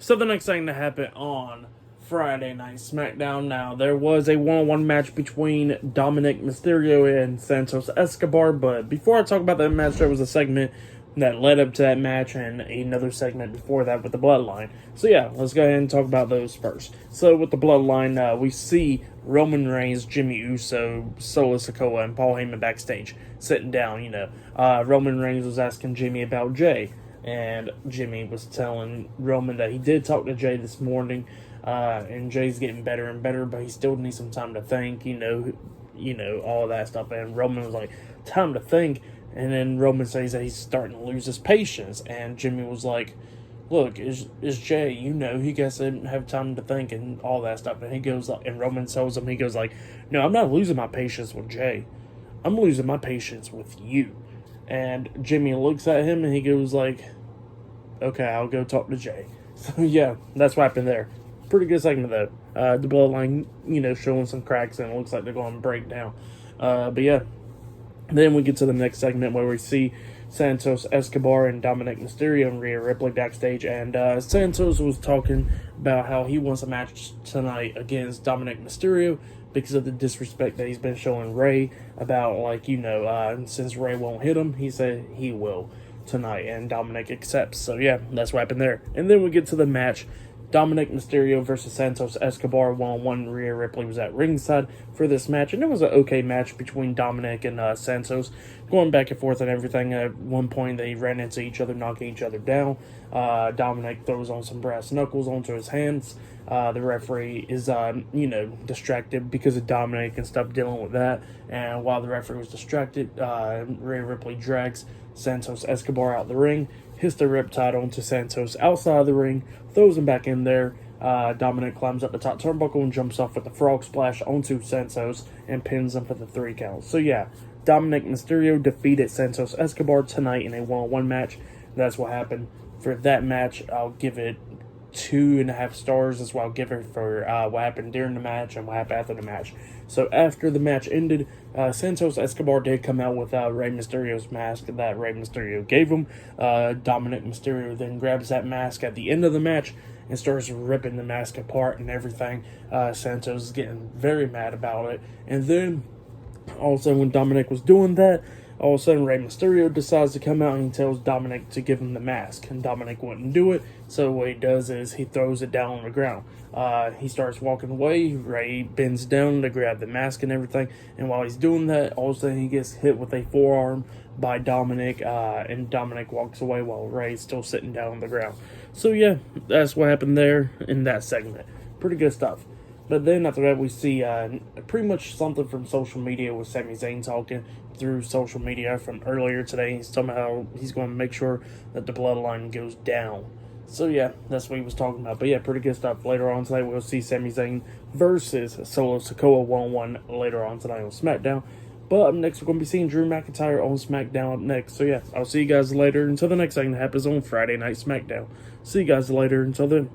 So the next thing to happen on Friday Night SmackDown, now there was a one-on-one match between Dominik Mysterio and Santos Escobar, but before I talk about that match, there was a segment that led up to that match and another segment before that with the Bloodline. So yeah, let's go ahead and talk about those first. So with the Bloodline, we see Roman Reigns, Jimmy Uso, Solo Sikoa, and Paul Heyman backstage sitting down. Roman Reigns was asking Jimmy about Jay, and Jimmy was telling Roman that he did talk to Jay this morning, and Jay's getting better and better, but he still needs some time to think, all that stuff. And Roman was like, time to think. And then Roman says that he's starting to lose his patience. And Jimmy was like, look, is Jay, he doesn't have time to think and all that stuff. And he goes, and Roman tells him, he goes like, no, I'm not losing my patience with Jay. I'm losing my patience with you. And Jimmy looks at him and he goes like, okay, I'll go talk to Jay. So yeah, that's what happened there. Pretty good segment though. The Bloodline, showing some cracks and it looks like they're going to break down. But yeah. Then we get to the next segment where we see Santos Escobar and Dominik Mysterio and Rhea Ripley backstage. And Santos was talking about how he wants a match tonight against Dominik Mysterio because of the disrespect that he's been showing Ray about, since Ray won't hit him, he said he will tonight. And Dominik accepts. So yeah, that's what happened there. And then we get to the match. Dominik Mysterio versus Santos Escobar one-on-one. Rhea Ripley was at ringside for this match, and it was an okay match between Dominik and Santos, going back and forth and everything. At one point, they ran into each other, knocking each other down. Dominik throws on some brass knuckles onto his hands. The referee is, distracted because of Dominik and stuff, dealing with that. And while the referee was distracted, Rhea Ripley drags Santos Escobar out the ring, hits the Riptide onto Santos outside of the ring, throws him back in there. Dominik climbs up the top turnbuckle and jumps off with the frog splash onto Santos and pins him for the 3 count. So yeah, Dominik Mysterio defeated Santos Escobar tonight in a one-on-one match. That's what happened for that match. I'll give it 2.5 stars. That's what I'll give it for what happened during the match and what happened after the match. So after the match ended, Santos Escobar did come out with Rey Mysterio's mask that Rey Mysterio gave him. Dominik Mysterio then grabs that mask at the end of the match and starts ripping the mask apart and everything. Santos is getting very mad about it. And then, all of a sudden, when Dominik was doing that, all of a sudden Rey Mysterio decides to come out and he tells Dominik to give him the mask. And Dominik wouldn't do it, so what he does is he throws it down on the ground. He starts walking away. Rey bends down to grab the mask and everything. And while he's doing that, all of a sudden he gets hit with a forearm by Dominik. And Dominik walks away while Rey's still sitting down on the ground. So yeah, that's what happened there in that segment. Pretty good stuff. But then after that, we see pretty much something from social media with Sami Zayn talking through social media from earlier today. Somehow he's going to make sure that the Bloodline goes down. So yeah, that's what he was talking about. But yeah, pretty good stuff. Later on tonight, we'll see Sami Zayn versus Solo Sikoa one-on-one later on tonight on SmackDown. But up next, we're going to be seeing Drew McIntyre on SmackDown up next. So yeah, I'll see you guys later until the next thing that happens on Friday Night SmackDown. See you guys later until then.